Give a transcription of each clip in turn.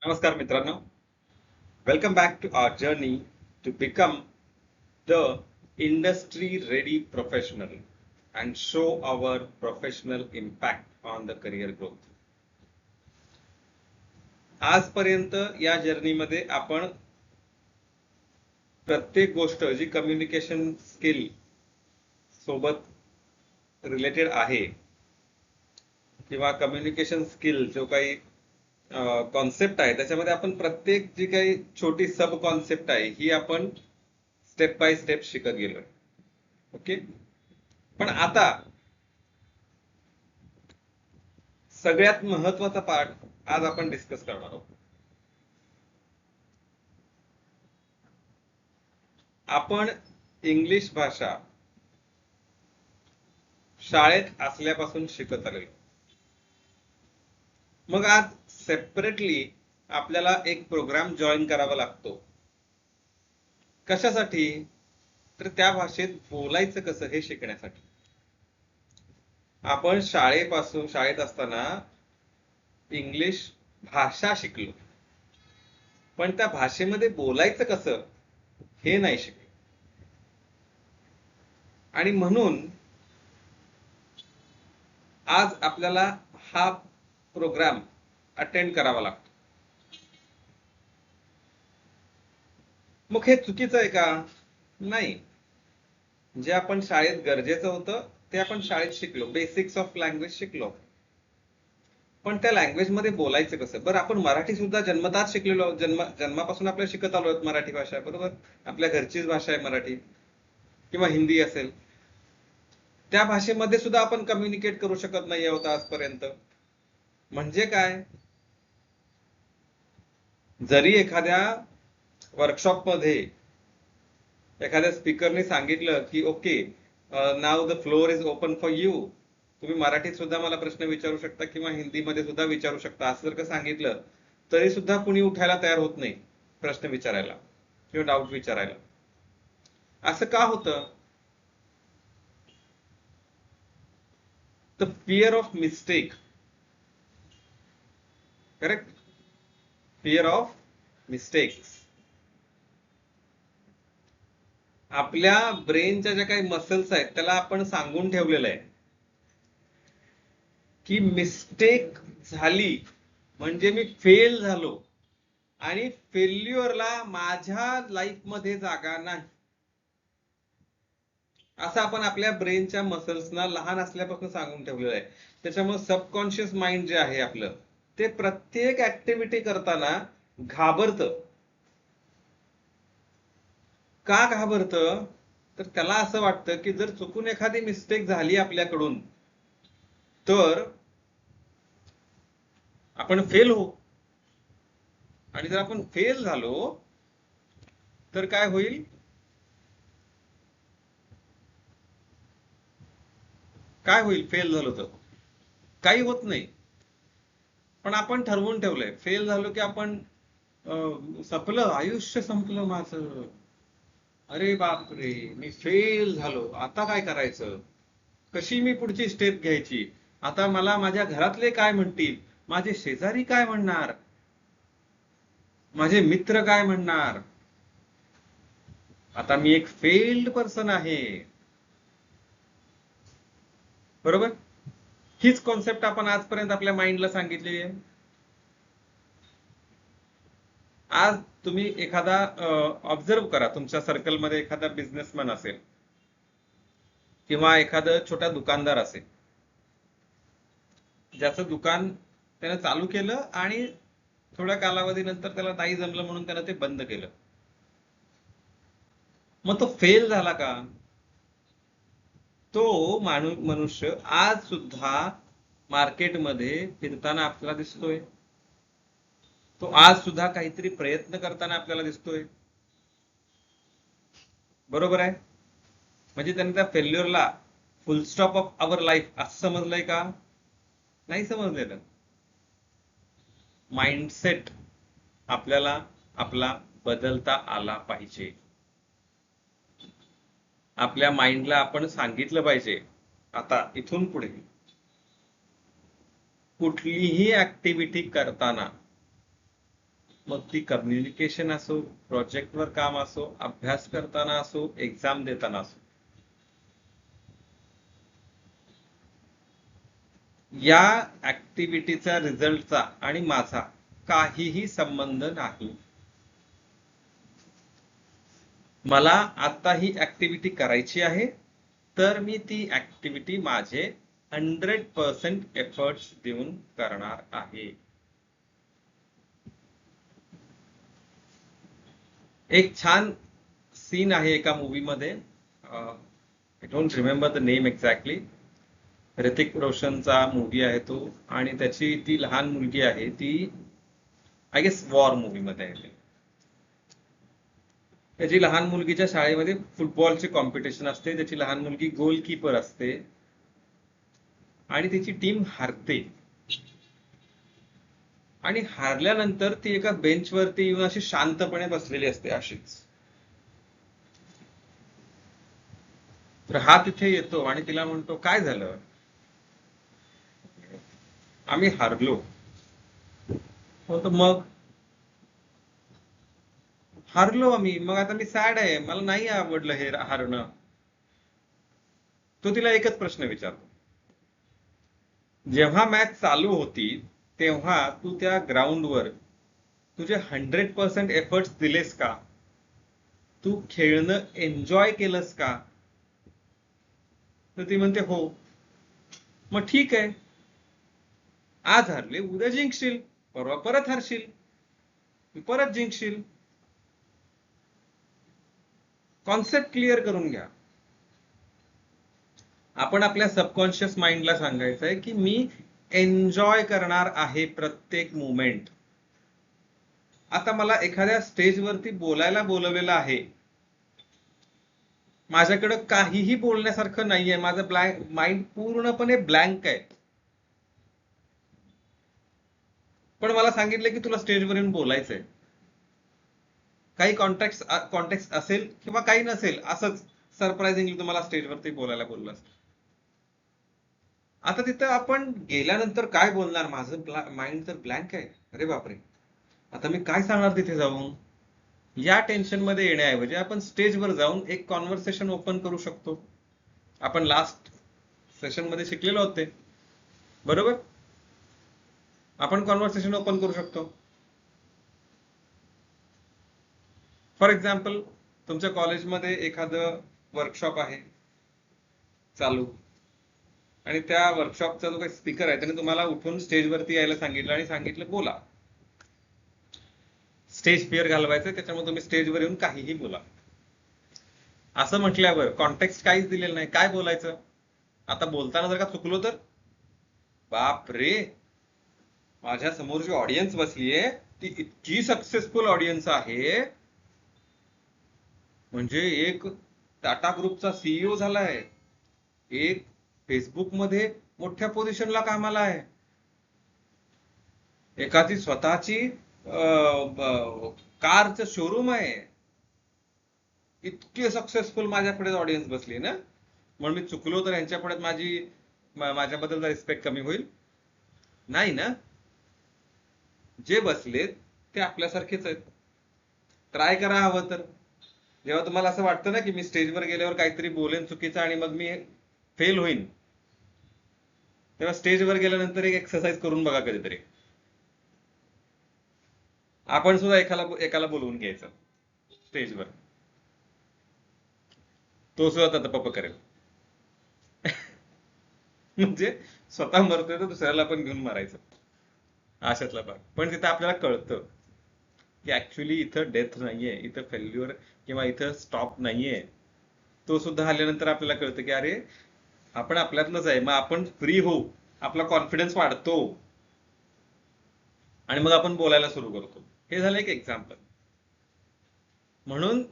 नमस्कार मित्रांनो, welcome back to our journey to become the industry ready professional and show our professional impact on the career growth. आजपर्यंत या जर्नीमध्ये आपण प्रत्येक गोष्ट जी कम्युनिकेशन स्किल सोबत रिलेटेड आहे किंवा कम्युनिकेशन स्किल जो काही कॉन्सेप्ट आहे त्याच्यामध्ये आपण प्रत्येक जी काही छोटी सब कॉन्सेप्ट आहे ही आपण स्टेप बाय स्टेप शिकत गेलोय. ओके, पण आता सगळ्यात महत्वाचा पार्ट आज आपण डिस्कस करणार आहोत. आपण इंग्लिश भाषा शाळेत असल्यापासून शिकत आलोय. मग आज सेपरेटली आपल्याला एक प्रोग्राम जॉईन करावा लागतो. कशासाठी? तर त्या भाषेत बोलायचं कसं हे शिकण्यासाठी. आपण शाळेत असताना इंग्लिश भाषा शिकलो, पण त्या भाषेमध्ये बोलायचं कसं हे नाही शिकलो. आणि म्हणून आज आपल्याला हा प्रोग्राम अटेंड करावा लागतो. मग हे चुकीचं आहे का? नाही. जे आपण शाळेत गरजेचं होतं ते आपण शाळेत शिकलो, बेसिक्स ऑफ लँग्वेज शिकलो, पण त्या लँग्वेज मध्ये बोलायचं कसं? बरं, आपण मराठी सुद्धा जन्मताच शिकलेलो, जन्मापासून आपल्याला शिकत आलो आहोत मराठी भाषा, बरोबर? आपल्या घरचीच भाषा आहे मराठी किंवा हिंदी असेल. त्या भाषेमध्ये सुद्धा आपण कम्युनिकेट करू शकत नाही आहोत आजपर्यंत. म्हणजे काय? जरी एखाद्या वर्कशॉपमध्ये एखाद्या स्पीकरने सांगितलं की okay, now the floor is open for you, तुम्ही मराठीत सुद्धा मला प्रश्न विचारू शकता किंवा हिंदीमध्ये सुद्धा विचारू शकता, असं जर का सांगितलं तरी सुद्धा कुणी उठायला तयार होत नाही प्रश्न विचारायला किंवा डाऊट विचारायला. असं का होतं? The fear of mistake. Correct? Fear of mistakes. आपल्या ब्रेनच्या ज्या काही मसल्स आहेत त्याला आपण सांगून ठेवलेलं आहे की मिस्टेक झाली म्हणजे मी फेल झालो आणि फेल्युअरला माझ्या लाईफमध्ये जागा नाही, असं आपण आपल्या ब्रेनच्या मसल्सना लहान असल्यापासून सांगून ठेवलेलं आहे. त्याच्यामुळे सबकॉन्शियस माइंड जे आहे आपलं, ते प्रत्येक ऍक्टिव्हिटी करताना घाबरतं. का घाबरतं? तर त्याला असं वाटतं की जर चुकून एखादी मिस्टेक झाली आपल्याकडून तर आपण फेल होऊ, आणि जर आपण फेल झालो तर काय होईल? काय होईल फेल झालो तर? काही होत नाही. पण आपण ठरवून ठेवलंय फेल झालो की आपण संपलं, आयुष्य संपलं माझं, अरे बापरे मी फेल झालो, आता काय करायचं, कशी मी पुढची स्टेप घ्यायची, आता मला माझ्या घरातले काय म्हणतील, माझे शेजारी काय म्हणणार, माझे मित्र काय म्हणणार, आता मी एक फेल्ड पर्सन आहे. बरोबर? हीच कॉन्सेप्ट आपण आजपर्यंत आपल्या माइंडला सांगितलेली आहे. आज तुम्ही एखादा ऑब्झर्व करा, तुमच्या सर्कलमध्ये एखादा बिझनेसमॅन असेल किंवा एखादं छोटा दुकानदार असेल, ज्याचं दुकान त्यानं चालू केलं आणि थोड्या कालावधीनंतर त्याला नाही जमलं म्हणून त्यानं ते बंद केलं. मग तो फेल झाला का? तो मनुष्य आज सुद्धा मार्केटमध्ये फिरताना आपल्याला दिसतोय, तो आज सुद्धा काहीतरी प्रयत्न करताना आपल्याला दिसतोय. बरोबर आहे? म्हणजे त्यांनी त्या फेल्युअरला full stop of our life असं समजलंय का? नाही समजलेलं. माइंडसेट आपल्याला आपला बदलता आला पाहिजे. आपल्या माइंडला आपण सांगितलं पाहिजे, आता इथून पुढे कुठलीही ऍक्टिव्हिटी करताना मग ती कम्युनिकेशन असो, प्रोजेक्टवर काम असो, अभ्यास करताना असो, एक्झाम देताना असो, या ऍक्टिव्हिटीचा रिझल्टचा आणि माझा काहीही संबंध नाही. मला आता ही ऍक्टिव्हिटी करायची आहे, तर मी ती ऍक्टिव्हिटी माझे 100% एफर्ट्स देऊन करणार आहे. एक छान सीन आहे एका मूवी मध्ये, I don't remember the name exactly. Hrithik रोशनचा मूवी आहे तो, आणि त्याची ती लहान मुलगी आहे, ती आय गेस वॉर मूवी मध्ये आहे. त्याची लहान मुलगीच्या शाळेमध्ये फुटबॉलचे कॉम्पिटिशन असते, त्याची लहान मुलगी गोलकीपर असते आणि तिची टीम हारते. आणि हारल्यानंतर ती एका बेंचवरती येऊन अशी शांतपणे बसलेली असते अशीच. तर हा तिथे येतो आणि तिला म्हणतो, काय झालं? आम्ही हारलो. हो, तर मग हारलो आम्ही, मग आता मी सॅड आहे, मला नाही आवडलं हे हारणं. तो तिला एकच प्रश्न विचारतो, जेव्हा मॅच चालू होती तेव्हा तू त्या ग्राउंडवर तुझे 100% एफर्ट्स दिलेस का? तू खेळणं एन्जॉय केलंस का? तर ती म्हणते हो. मग ठीक आहे, आज हारले, उद्या जिंकशील, परवा परत हारशील, परत जिंकशील. कॉन्सेप्ट क्लिअर करून घ्या. आपण आपल्या सबकॉन्शियस माइंडला सांगायचंय की मी एन्जॉय करणार आहे प्रत्येक मुमेंट. आता मला एखाद्या स्टेजवरती बोलायला बोलवलेलं आहे, माझ्याकडं काहीही बोलण्यासारखं नाहीये, माझं माइंड पूर्णपणे ब्लँक आहे, पण मला सांगितलं की तुला स्टेजवर येऊन बोलायचंय. काही कॉन्टेक्स्ट असेल किंवा काही नसेल, असंच सरप्राइझिंगली तुम्हाला स्टेजवरती बोलायला बोललं असतं. आता तिथं आपण गेल्यानंतर काय बोलणार? माझं माइंड तर ब्लँक आहे. अरे बापरे, आता मी काय सांगणार तिथे जाऊन? या टेन्शन मध्ये येण्याऐवजी आपण स्टेजवर जाऊन एक कॉन्व्हर्सेशन ओपन करू शकतो. आपण लास्ट सेशन मध्ये शिकलेलो होते, बरोबर? आपण कॉन्व्हर्सेशन ओपन करू शकतो. फॉर एक्झाम्पल, तुमच्या कॉलेजमध्ये एखादं वर्कशॉप आहे चालू, आणि त्या वर्कशॉपचा जो काही स्पीकर आहे त्याने तुम्हाला उठून स्टेजवरती यायला सांगितलं आणि सांगितलं बोला. स्टेज फिअर घालवायचं, त्याच्यामुळे तुम्ही स्टेजवर येऊन काहीही बोला. असं म्हटल्यावर कॉन्टेक्स्ट काहीच दिलेलं नाही, काय बोलायचं? आता बोलताना जर का चुकलो तर बाप रे, माझ्या समोर जी ऑडियन्स बसलीये ती इतकी सक्सेसफुल ऑडियन्स आहे, म्हणजे एक टाटा ग्रुपचा सीईओ झालाय, एक फेसबुक मध्ये मोठ्या पोझिशनला कामाला आहे, एखादी स्वतःची कारचं शोरूम आहे. इतके सक्सेसफुल माझ्यापुढे ऑडियन्स बसली ना, म्हणून मी चुकलो तर यांच्या पुढे माझ्याबद्दलचा रिस्पेक्ट कमी होईल? नाही ना. जे बसलेत ते आपल्यासारखेच आहेत. ट्राय करा हवं तर. जेव्हा तुम्हाला असं वाटतं ना की मी स्टेजवर गेल्यावर काहीतरी बोलेन चुकीचं आणि मग मी फेल होईन, तेव्हा स्टेजवर गेल्यानंतर एक एक्सरसाइज करून बघा कधीतरी. आपण सुद्धा एकाला बोलवून घ्यायचं स्टेजवर, तो सुद्धा तप करेल. म्हणजे स्वतः मरतोय तर दुसऱ्याला पण घेऊन मारायचं, अशातला भाग. पण तिथं आपल्याला कळतं की ऍक्च्युली इथं डेथ नाहीये, इथं फेल्युअर किंवा इथं स्टॉप नाहीये. तो सुद्धा आल्यानंतर आपल्याला कळतं की अरे आपण आपल्यातलंच आहे, मग आपण फ्री होऊ, आपला कॉन्फिडन्स वाढतो आणि मग आपण बोलायला सुरू करतो. हे झालं एक एक्झाम्पल. म्हणून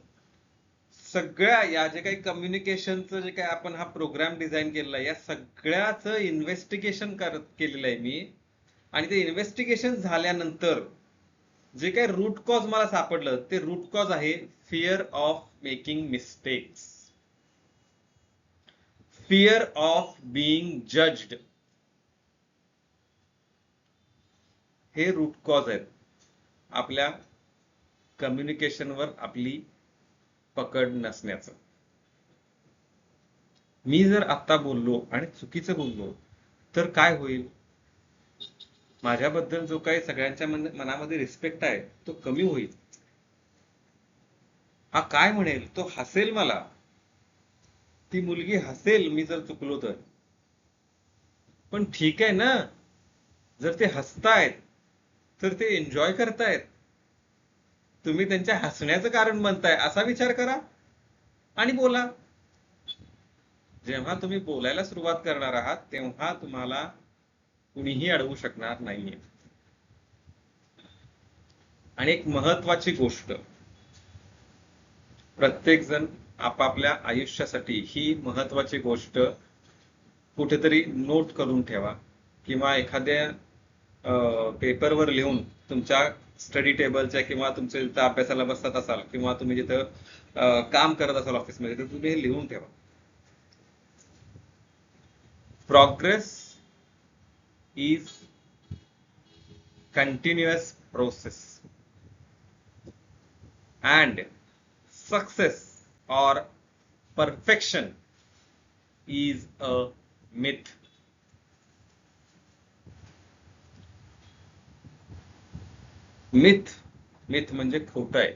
सगळ्या या जे काही कम्युनिकेशनचं जे काही आपण हा प्रोग्राम डिझाईन केलेला आहे, या सगळ्याचं इन्व्हेस्टिगेशन केलेलं आहे मी. आणि ते इन्व्हेस्टिगेशन झाल्यानंतर जे काही रूट कॉज मला सापडलं, ते रूट कॉज आहे fear of making mistakes, fear of being judged. हे रूट कॉज आहेत आपल्या कम्युनिकेशनवर आपली पकड नसण्याचं. मी जर आता बोललो आणि चुकीचं बोललो तर काय होईल? माझ्याबद्दल जो काही सगळ्यांच्या मनामध्ये रिस्पेक्ट आहे तो कमी होईल. हा काय म्हणेल? तो हसेल मला. ती मुलगी हसेल मी जर चुकलो तर. पण ठीक आहे ना, जर ते हसतायत तर ते एन्जॉय करतायत, तुम्ही त्यांच्या हसण्याचं कारण बनताय असा विचार करा आणि बोला. जेव्हा तुम्ही बोलायला सुरुवात करणार आहात तेव्हा तुम्हाला कुणीही अडवू शकणार नाहीये. आणि एक महत्वाची गोष्ट, प्रत्येक जण आपापल्या आयुष्यासाठी ही महत्वाची गोष्ट कुठेतरी नोट करून ठेवा किंवा एखाद्या पेपरवर लिहून तुमच्या स्टडी टेबलच्या किंवा तुमच्या जिथं अभ्यासाला बसत असाल किंवा तुम्ही जिथं काम करत असाल ऑफिसमध्ये तर तुम्ही हे लिहून ठेवा. Progress is continuous process and success or perfection is a myth. Myth म्हणजे खोटं आहे.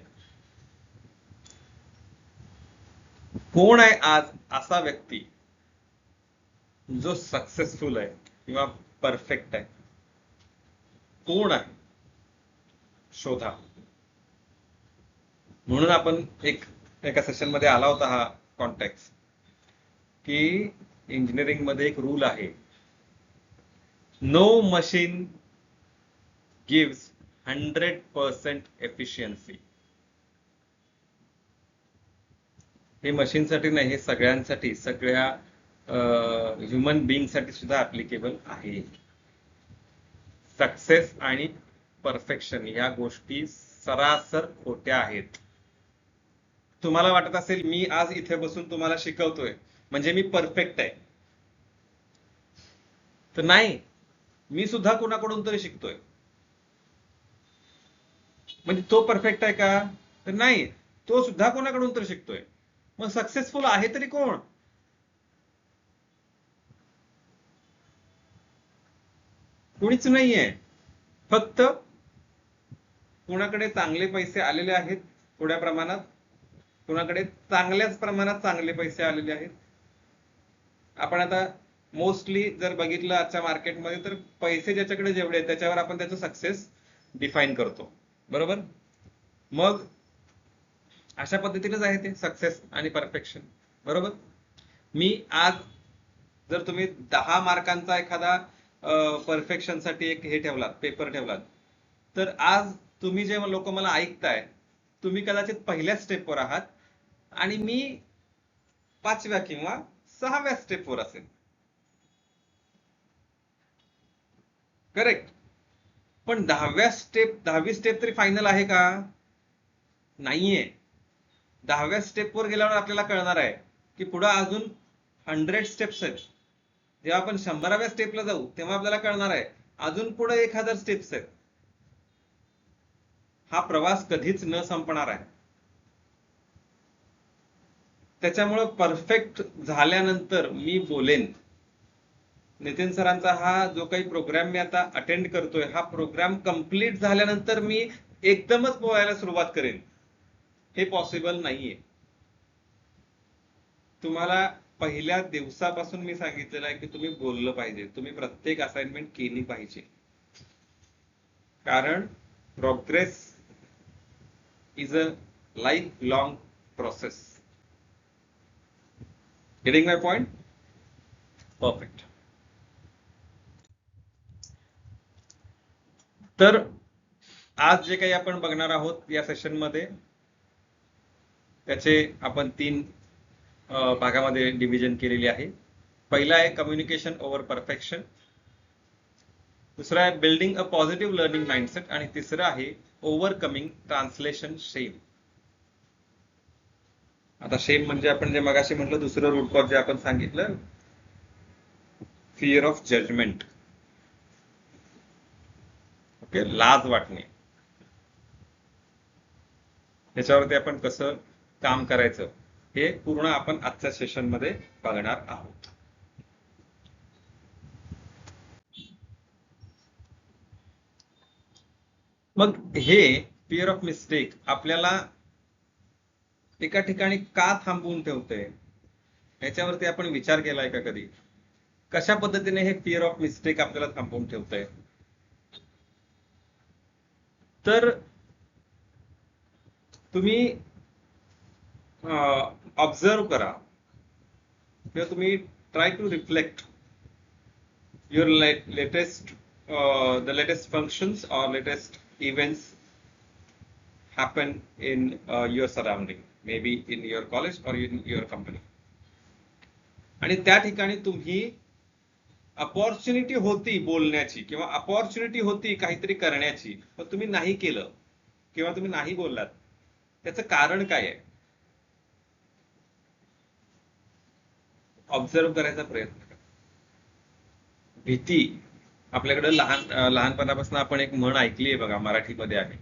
कोण आहे आज असा व्यक्ती जो सक्सेसफुल आहे किंवा परफेक्ट आहे? कोण आहे? शोधा. म्हणून आपण एका सेशन मध्ये आला होता हा कॉन्टेक्स्ट की इंजिनिअरिंग मध्ये एक रूल आहे, नो मशीन गिव्स 100% एफिशियन्सी. हे मशीनसाठी नाही, हे सगळ्यांसाठी, सगळ्या ह्युमन बिंग साठी सुद्धा ऍप्लिकेबल आहे. सक्सेस आणि परफेक्शन या गोष्टी सरासर खोट्या आहेत. तुम्हाला वाटत असेल मी आज इथे बसून तुम्हाला शिकवतोय म्हणजे मी परफेक्ट आहे, तर नाही, मी सुद्धा कोणाकडून तरी शिकतोय. म्हणजे तो परफेक्ट आहे का? तर नाही, तो सुद्धा कोणाकडून तरी शिकतोय. मग सक्सेसफुल आहे तरी कोण? कुणीच नाहीये. फक्त कुणाकडे चांगले पैसे आलेले आहेत थोड्या प्रमाणात, कुणाकडे चांगल्याच प्रमाणात चांगले पैसे आलेले आहेत. आपण आता मोस्टली जर बघितलं आजच्या मार्केटमध्ये तर पैसे ज्याच्याकडे जेवढे आहेत त्याच्यावर आपण त्याचं सक्सेस डिफाईन करतो, बरोबर? मग अशा पद्धतीनेच आहे ते सक्सेस आणि परफेक्शन, बरोबर? मी आज जर तुम्ही 10 मार्कांचा एखादा परफेक्शन साठी एक हे ठेवलात, पेपर ठेवलात, तर आज तुम्ही जे लोक मला ऐकताय तुम्ही कदाचित पहिल्या स्टेपवर आहात आणि मी 5व्या किंवा 6व्या स्टेपवर असेल. करेक्ट? पण 10वी स्टेप तरी फायनल आहे का? नाहीये. 10व्या स्टेपवर गेल्यावर आपल्याला कळणार आहे की पुढे अजून 100 स्टेप्स आहेत. जेव्हा आपण 100व्या स्टेपला जाऊ तेव्हा आपल्याला कळणार आहे अजून पुढे 1000 स्टेप्स आहेत. हा प्रवास कधीच न संपणार आहे. त्याच्यामुळे परफेक्ट झाल्यानंतर मी बोलेन. नितीन सरांचा हा जो काही प्रोग्राम मी आता अटेंड करतोय, हा प्रोग्राम कंप्लीट झाल्यानंतर मी एकदमच बोलायला सुरुवात करेन, हे पॉसिबल नाहीये. तुम्हाला पहिल्या दिवसापासून मी सांगितलेलं आहे की तुम्ही बोललं पाहिजे, तुम्ही प्रत्येक असाइनमेंट केली पाहिजे. कारण progress is a life long process. Getting my point? Perfect. तर आज जे काही आपण बघणार आहोत या सेशन मध्ये, त्याचे आपण 3 भागामध्ये डिव्हिजन केलेली आहे. पहिला आहे कम्युनिकेशन ओव्हर परफेक्शन, दुसरा आहे building a positive learning mindset आणि तिसरं आहे ओव्हरकमिंग ट्रान्सलेशन शेम. आता शेम म्हणजे आपण जे मगाशी म्हटलं दुसरं रूट कॉज जे आपण सांगितलं, फिअर ऑफ जजमेंट. ओके, लाज वाटणे. याच्यावरती आपण कसं काम करायचं हे पूर्ण आपण आजच्या सेशन मध्ये बघणार आहोत. मग हे फिअर ऑफ मिस्टेक आपल्याला एका ठिकाणी का थांबवून ठेवतंय याच्यावरती आपण विचार केलाय का कधी? कशा पद्धतीने हे फिअर ऑफ मिस्टेक आपल्याला थांबवून ठेवतंय? तर तुम्ही ऑब्झर्व करा किंवा तुम्ही try to reflect your the latest functions or latest events happen in your surrounding, maybe in your college or in your company. आणि त्या ठिकाणी तुम्ही अपॉर्च्युनिटी होती बोलण्याची किंवा अपॉर्च्युनिटी होती काहीतरी करण्याची, पण तुम्ही नाही केलं किंवा तुम्ही नाही बोललात. त्याचं कारण काय आहे? ऑब्झर्व करायचा प्रयत्न करा. भीती आपल्याकडे लहानपणापासून आपण एक म्हण ऐकली आहे बघा, मराठीमध्ये आहे,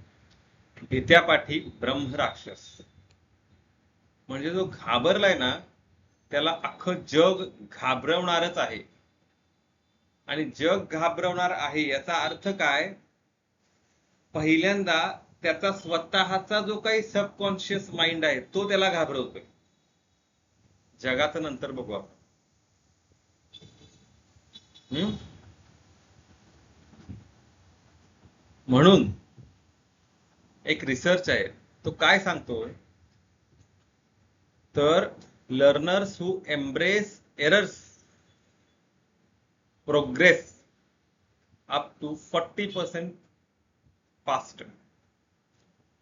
भीत्यापाठी ब्रह्मराक्षस. म्हणजे जो घाबरलाय ना त्याला अख्खं जग घाबरवणारच आहे. आणि जग घाबरवणार आहे याचा अर्थ काय? पहिल्यांदा त्याचा स्वतःचा जो काही सबकॉन्शियस माइंड आहे तो त्याला घाबरवतोय. जगाचं नंतर बघू आपण. म्हणून एक रिसर्च आहे तो काय सांगतोय, तर learners who embrace errors progress up to 40% fast.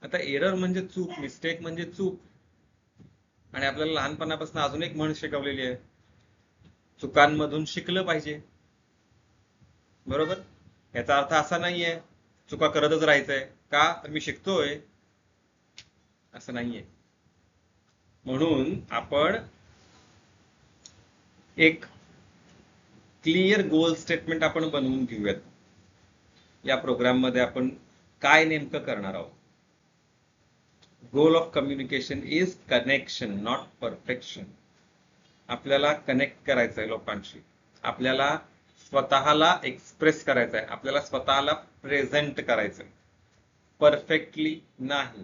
आता एरर म्हणजे चूक, मिस्टेक म्हणजे चूक. आणि आपल्याला लहानपणापासून अजून एक म्हण शिकवलेली आहे, चुकांमधून शिकलं पाहिजे. बरोबर? याचा अर्थ असा नाहीये चुका करतच राहायचंय, का तर मी शिकतोय, असं नाहीये. म्हणून आपण एक क्लिअर गोल स्टेटमेंट आपण बनवून घेऊयात. या प्रोग्राम मध्ये आपण काय नेमकं करणार आहोत. Goal of communication is connection, not perfection. आपल्याला कनेक्ट करायचंय लोकांशी, आपल्याला स्वतःला एक्सप्रेस करायचंय, आपल्याला स्वतःला प्रेझेंट करायचंय, परफेक्टली नाही.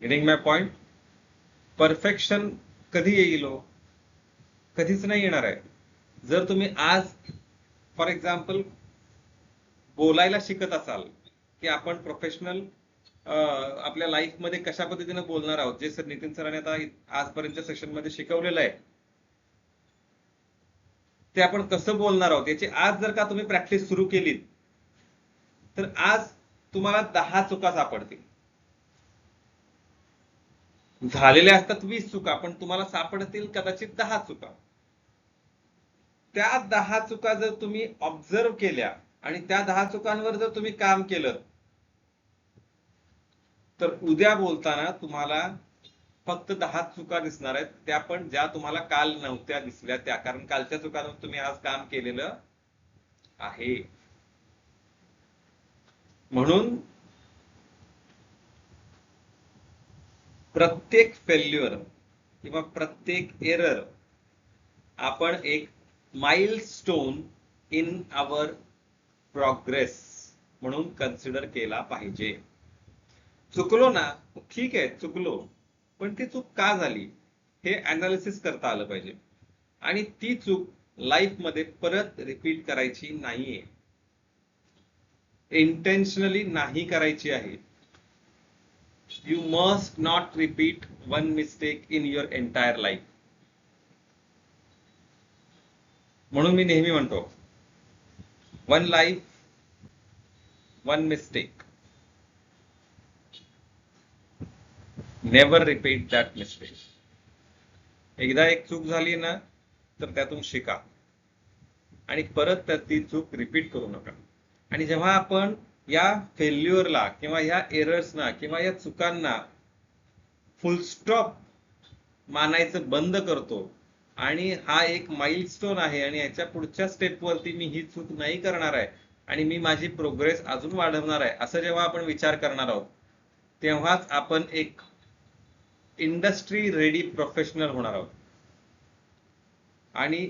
गेटिंग माय पॉइंट? परफेक्शन कधी येईल हो? कधीच नाही येणार आहे. जर तुम्ही आज फॉर एक्झाम्पल बोलायला शिकत असाल की आपण प्रोफेशनल आपल्या लाईफ मध्ये कशा पद्धतीने बोलणार आहोत, जे सर नितीन सरांनी आता आजपर्यंतच्या सेशन मध्ये शिकवलेलं आहे, ते आपण कसं बोलणार आहोत याची आज जर का तुम्ही प्रॅक्टिस सुरू केलीत तर आज तुम्हाला 10 चुका सापडतील. झालेल्या असतात 20 चुका, पण तुम्हाला सापडतील कदाचित 10 चुका. त्या 10 चुका जर तुम्ही ऑब्झर्व केल्या आणि त्या 10 चुकांवर जर तुम्ही काम केलं तर उद्या बोलताना तुम्हाला फक्त 10 चुका दिसणार आहेत, त्या पण ज्या तुम्हाला काल नव्हत्या दिसल्या त्या, कारण कालच्या चुकांवर तुम्ही आज काम केलेलं आहे. म्हणून प्रत्येक फेल्युअर किंवा प्रत्येक एरर आपण एक माइलस्टोन इन आवर प्रोग्रेस म्हणून कन्सिडर केला पाहिजे. चुकलो ना, ठीक आहे चुकलो, पण ती चूक का झाली हे अनालिसिस करता आलं पाहिजे. आणि ती चूक लाईफ मध्ये परत रिपीट करायची नाहीये, इंटेन्शनली नाही करायची आहे. You must not repeat one mistake in your entire life. म्हणून मी नेहमी म्हणतो, one life, one mistake. Never repeat that mistake. एकदा एक चूक झाली ना तर त्यातून शिका आणि परत ती चूक रिपीट करू नका. आणि जेव्हा आपण या फेल्युअरला किंवा या एरर्सना किंवा या चुकांना फुल स्टॉप मानायचं बंद करतो आणि हा एक माइलस्टोन आहे आणि याच्या पुढच्या स्टेपवरती मी ही चूक नाही करणार आहे आणि मी माझी प्रोग्रेस अजून वाढवणार आहे असं जेव्हा आपण विचार करणार आहोत, तेव्हाच आपण एक इंडस्ट्री रेडी प्रोफेशनल होणार आहोत आणि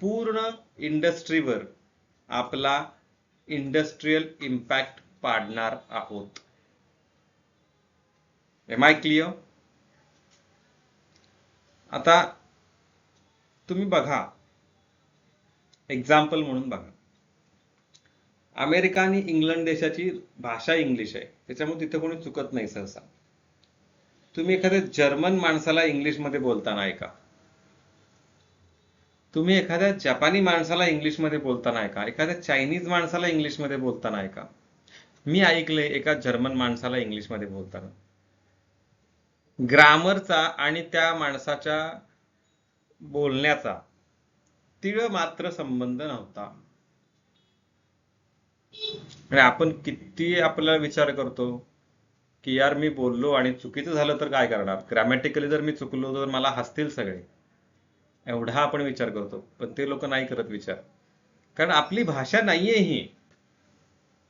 पूर्ण इंडस्ट्रीवर आपला इंडस्ट्रियल इम्पॅक्ट पाडणार आहोत. Am I clear? आता तुम्ही बघा, एक्झाम्पल म्हणून बघा, अमेरिका आणि इंग्लंड देशाची भाषा इंग्लिश आहे, त्याच्यामुळे तिथे कोणी चुकत नाही सहसा. तुम्ही एखाद्या जर्मन माणसाला इंग्लिशमध्ये बोलताना ऐका, तुम्ही एखाद्या जपानी माणसाला इंग्लिशमध्ये बोलताना ऐका, एखाद्या चायनीज माणसाला इंग्लिशमध्ये बोलताना ऐका. मी ऐकले एका जर्मन माणसाला इंग्लिशमध्ये बोलताना ग्रामरचा आणि त्या माणसाच्या बोलण्याचा तीळ मात्र संबंध नव्हता. आणि आपण किती आपला विचार करतो की यार मी बोललो आणि चुकीचं झालं तर काय करणार, ग्रॅमॅटिकली जर मी चुकलो तर मला हसतील सगळे, एवढा आपण विचार करतो. पण ते लोक नाही करत विचार, कारण आपली भाषा नाहीये ही.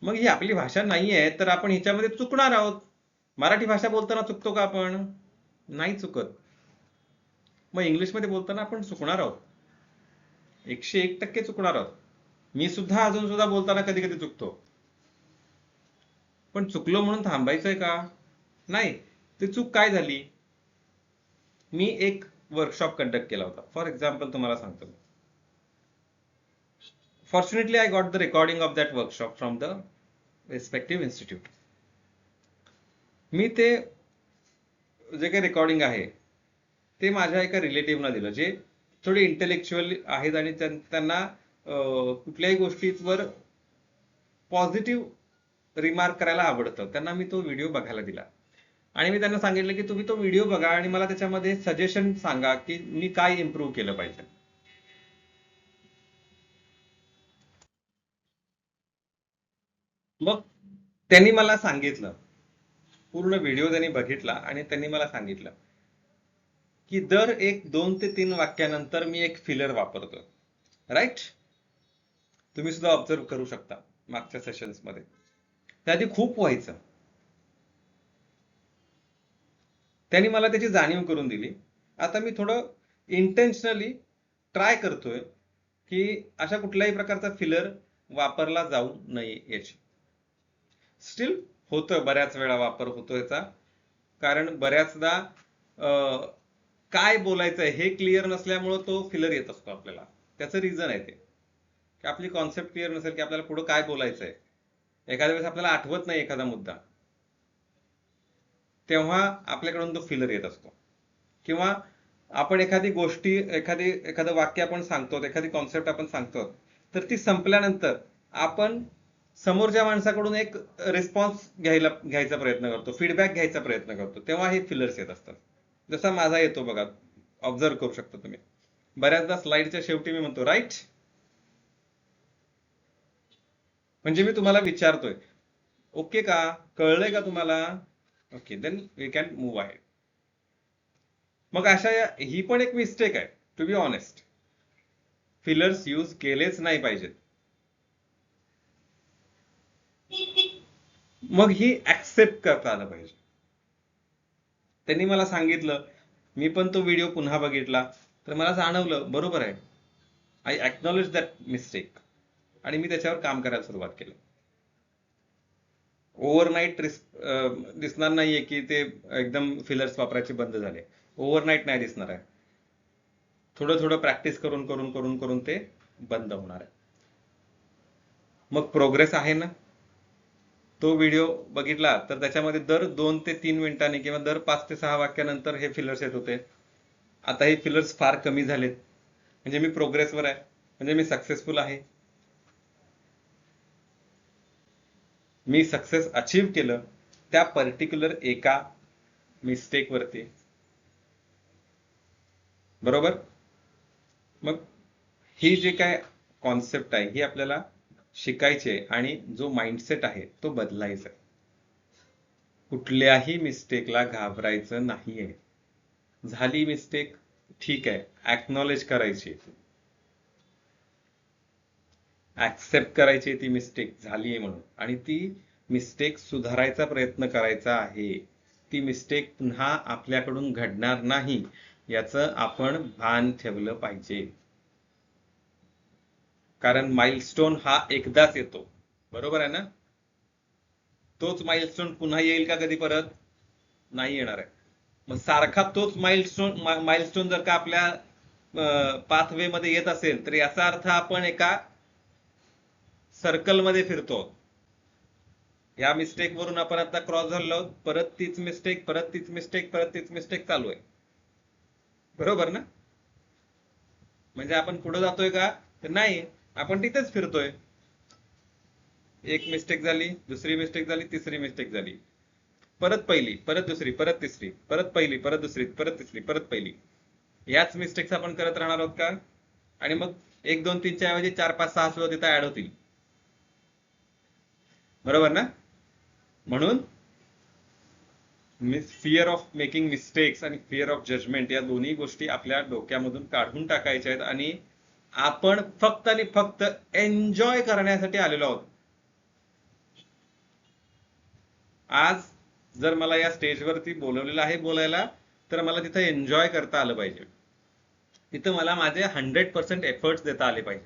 मग ही आपली भाषा नाहीये तर आपण हिच्यामध्ये चुकणार आहोत. मराठी भाषा बोलताना चुकतो का आपण? नाही चुकत. मग इंग्लिशमध्ये बोलताना आपण चुकणार आहोत, 101% चुकणार आहोत. मी सुद्धा अजून सुद्धा बोलताना कधी कधी चुकतो, पण चुकलो म्हणून थांबायचंय का? नाही. ती चूक काय झाली? मी एक वर्कशॉप कंडक्ट केला होता, फॉर एक्झाम्पल तुम्हाला सांगतो. Fortunately I got the recording of that workshop from the respective institute. मी ते जे काही रेकॉर्डिंग आहे ते माझ्या एका रिलेटिव्हना दिलं, जे थोडे इंटेलेक्च्युअल आहेत आणि त्यांना कुठल्याही गोष्टीवर पॉझिटिव्ह रिमार्क करायला आवडतं. त्यांना मी तो व्हिडिओ बघायला दिला आणि मी त्यांना सांगितलं की तुम्ही तो व्हिडिओ बघा आणि मला त्याच्यामध्ये सजेशन सांगा की मी काय इम्प्रूव्ह केलं पाहिजे. मग त्यांनी मला सांगितलं, पूर्ण व्हिडिओ त्यांनी बघितला आणि त्यांनी मला सांगितलं की दर एक 2 ते 3 वाक्यानंतर मी एक फिलर वापरतो. राईट? तुम्ही सुद्धा ऑब्झर्व करू शकता मागच्या सेशन्स मध्ये. त्याआधी खूप व्हायचं. त्यांनी मला त्याची जाणीव करून दिली. आता मी थोडं इंटेन्शनली ट्राय करतोय की अशा कुठल्याही प्रकारचा फिलर वापरला जाऊ नये याची. स्टील होतं, बऱ्याच वेळा वापर होतो याचा, कारण बऱ्याचदा काय बोलायचंय हे क्लिअर नसल्यामुळं तो फिलर येत असतो आपल्याला. त्याचं रिझन आहे ते की आपली कॉन्सेप्ट क्लिअर नसेल की आपल्याला पुढं काय बोलायचंय. एखाद्या वेळेस आपल्याला आठवत नाही एखादा मुद्दा, तेव्हा आपल्याकडून तो फिलर येत असतो. किंवा आपण एखादी गोष्टी एखादं वाक्य आपण सांगतो, एखादी कॉन्सेप्ट आपण सांगतो, तर ती संपल्यानंतर आपण समोरच्या माणसाकडून एक रिस्पॉन्स घ्यायचा प्रयत्न करतो, फीडबॅक घ्यायचा प्रयत्न करतो, तेव्हा हे फिलर्स येत असतात. जसा माझा येतो बघा, ऑब्झर्व करू शकता तुम्ही. बऱ्याचदा स्लाइडच्या शेवटी मी म्हणतो राईट, म्हणजे मी तुम्हाला विचारतोय ओके का, कळलंय का तुम्हाला? Okay, then we can move ahead. मग अशा ही पण एक मिस्टेक आहे, to be honest. Fillers use केलेच नाही पाहिजेत. मग ही ऍक्सेप्ट करता आलं पाहिजे. त्यांनी मला सांगितलं, मी पण तो व्हिडिओ पुन्हा बघितला तर मला जाणवलं बरोबर आहे. आय अॅक्नॉलेज दॅट मिस्टेक आणि मी त्याच्यावर काम करायला सुरुवात केली. ओव्हरनाईट दिसणार नाहीये की ते एकदम फिलर्स वापरायचे बंद झाले. ओव्हरनाईट नाही दिसणार आहे. थोडं थोडं प्रॅक्टिस करून करून करून करून ते बंद होणार आहे. मग प्रोग्रेस आहे ना. तो व्हिडिओ बघितला तर त्याच्यामध्ये दर 2 ते 3 मिनिटांनी किंवा दर 5 ते 6 वाक्यानंतर हे फिलर्स येत होते. आता हे फिलर्स फार कमी झालेत. म्हणजे मी प्रोग्रेसवर आहे, म्हणजे मी सक्सेसफुल आहे. मी सक्सेस अचीव्ह केलं त्या पर्टिक्युलर एका मिस्टेक वरती. बरोबर? मग ही जे काय कॉन्सेप्ट आहे ही आपल्याला शिकायची आहे आणि जो माइंडसेट आहे तो बदलायचा आहे. कुठल्याही मिस्टेकला घाबरायचं नाहीये. झाली मिस्टेक, ठीक आहे, अॅक्नॉलेज करायची. ऍक्सेप्ट करायची ती मिस्टेक झालीये म्हणून, आणि ती मिस्टेक सुधारायचा प्रयत्न करायचा आहे. ती मिस्टेक पुन्हा आपल्याकडून घडणार नाही याचं आपण भान ठेवलं पाहिजे. कारण माइलस्टोन हा एकदाच येतो, बरोबर आहे ना? तोच माइलस्टोन पुन्हा येईल का कधी परत? नाही येणार आहे. मग सारखा तोच माइलस्टोन जर का आपल्या पाथवे मध्ये येत असेल तर याचा अर्थ आपण एका सर्कल मध्ये फिरतो. या मिस्टेक वरून आपण आता क्रॉस झालो, परत तीच मिस्टेक, परत तीच मिस्टेक, परत तीच मिस्टेक चालू आहे, बरोबर ना? म्हणजे आपण पुढे जातोय का? तर नाही, आपण तिथेच फिरतोय. एक मिस्टेक झाली, दुसरी मिस्टेक झाली, तिसरी मिस्टेक झाली, परत पहिली, परत दुसरी, परत तिसरी, परत पहिली, परत दुसरी, परत तिसरी, परत पहिली. याच मिस्टेक्स आपण करत राहणार आहोत का? आणि मग 1 2 3 च्या ऐवजी 4 5 6 सुद्धा तिथे ऍड होतील, बरोबर ना? म्हणून फिअर ऑफ मेकिंग मिस्टेक्स आणि फिअर ऑफ जजमेंट या दोन्ही गोष्टी आपल्या डोक्यामधून काढून टाकायच्या आहेत, आणि आपण फक्त आणि फक्त एन्जॉय करण्यासाठी आलेलो आहोत. आज जर मला या स्टेजवरती बोलवलेलं आहे बोलायला, तर मला तिथं एन्जॉय करता आलं पाहिजे. तिथं मला माझे 100% एफर्ट्स देता आले पाहिजे.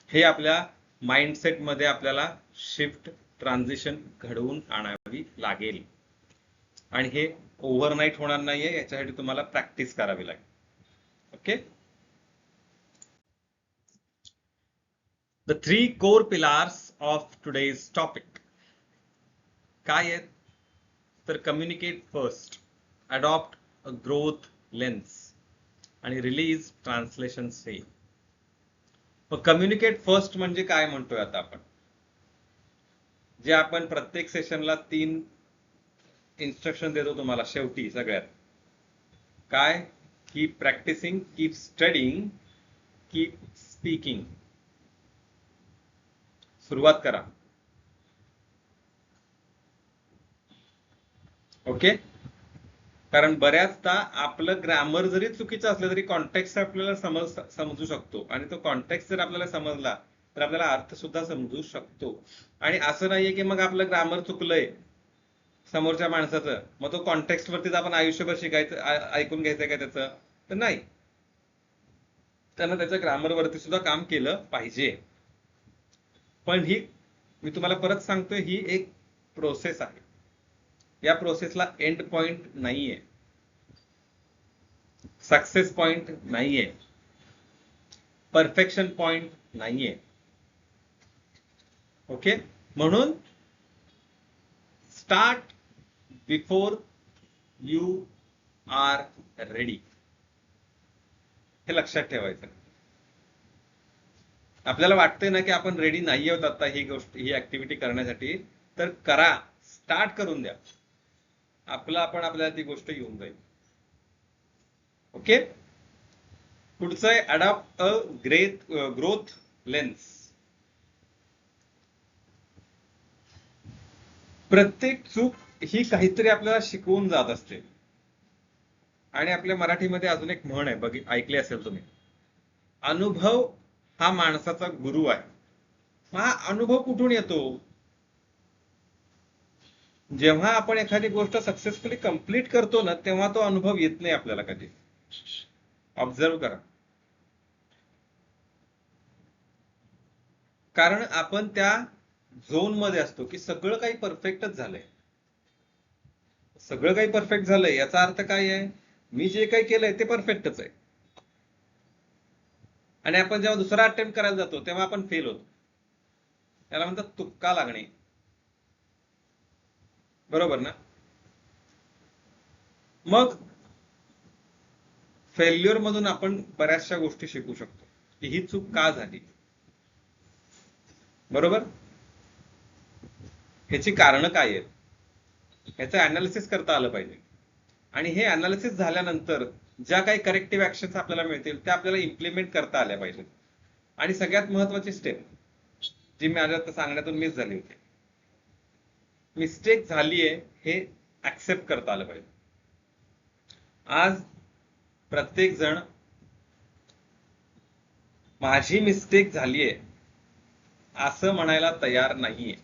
हे आपल्या माइंडसेट मध्ये आपल्याला शिफ्ट, ट्रान्झिशन घडवून आणावी लागेल. आणि हे ओव्हरनाईट होणार नाहीये, याच्यासाठी तुम्हाला प्रॅक्टिस करावी लागेल. Okay. The 3 core pillars of today's topic काय आहेत? तर communicate first, adopt a growth lens आणि रिलीज ट्रान्सलेशन सेम. मग कम्युनिकेट फर्स्ट म्हणजे काय म्हणतोय आता आपण? जे आपण प्रत्येक सेशनला 3 इन्स्ट्रक्शन देतो तुम्हाला शेवटी सगळ्यात. काय? Keep practicing, keep studying, keep speaking. सुरुवात करा. ओके. कारण बऱ्याचदा आपलं ग्रामर जरी चुकीचं असलं तरी कॉन्टेक्स्ट आपल्याला समजू शकतो, आणि तो कॉन्टेक्स्ट जर आपल्याला समजला तर आपल्याला अर्थ सुद्धा समजू शकतो. आणि असं नाहीये की मग आपलं ग्रामर चुकलंय समोरच्या माणसाचं, मग तो कॉन्टेक्स्ट वरतीच आपण आयुष्यभर शिकायचं, ऐकून घ्यायचं काय त्याचं? तर नाही, त्यानं त्याच्या ग्रामर वरती सुद्धा काम केलं पाहिजे. पण ही, मी तुम्हाला परत सांगतोय, ही एक प्रोसेस आहे. या प्रोसेसला एंड पॉइंट नाहीये, सक्सेस पॉइंट नाहीये, परफेक्शन पॉइंट नाहीये. ओके. म्हणून start before you are ready, हे लक्षात ठेवायचं. आपल्याला वाटतंय ना की आपण रेडी नाही आहोत आता ही गोष्ट, ही ऍक्टिव्हिटी करण्यासाठी, तर करा, स्टार्ट करून द्या. आपण आपल्याला ती गोष्ट येऊन जाईल. ओके. पुढचं आहे अडॉप्ट अ ग्रोथ लेन्स. प्रत्येक चूक ही काहीतरी आपल्याला शिकवून जात असते. आणि आपल्या मराठीमध्ये अजून एक म्हण आहे, ऐकली असेल तुम्ही, अनुभव हा माणसाचा गुरु आहे. हा अनुभव कुठून येतो? जेव्हा आपण एखादी गोष्ट सक्सेसफुली कंप्लीट करतो ना, तेव्हा तो अनुभव येत नाही आपल्याला कधी. ऑब्झर्व करा. कारण आपण त्या झोन मध्ये असतो की सगळं काही परफेक्टच झालंय. सगळं काही परफेक्ट झालंय याचा अर्थ काय आहे? मी जे काही केलंय ते परफेक्टच आहे. आणि आपण जेव्हा दुसरा अटेम्प्ट करायला जातो तेव्हा आपण फेल होतो. त्याला म्हणतात तुक्का लागणे, बरोबर ना? मग फेल्युअर मधून आपण बऱ्याचशा गोष्टी शिकू शकतो की ही चूक का झाली, बरोबर? ह्याची कारणं काय आहेत, ह्याचं अनालिसिस करता आलं पाहिजे. आणि हे अनालिसिस झाल्यानंतर ज्या काही करेक्टिव्ह ऍक्शन्स आपल्याला मिळतील त्या आपल्याला इम्प्लिमेंट करता आल्या पाहिजेत. आणि सगळ्यात महत्वाची स्टेप जी माझ्या सांगण्यातून मिस झाली होती, मिस्टेक झालीये हे ऍक्सेप्ट करता आलं पाहिजे. आज प्रत्येक जण माझी मिस्टेक झालीये असं म्हणायला तयार नाहीये.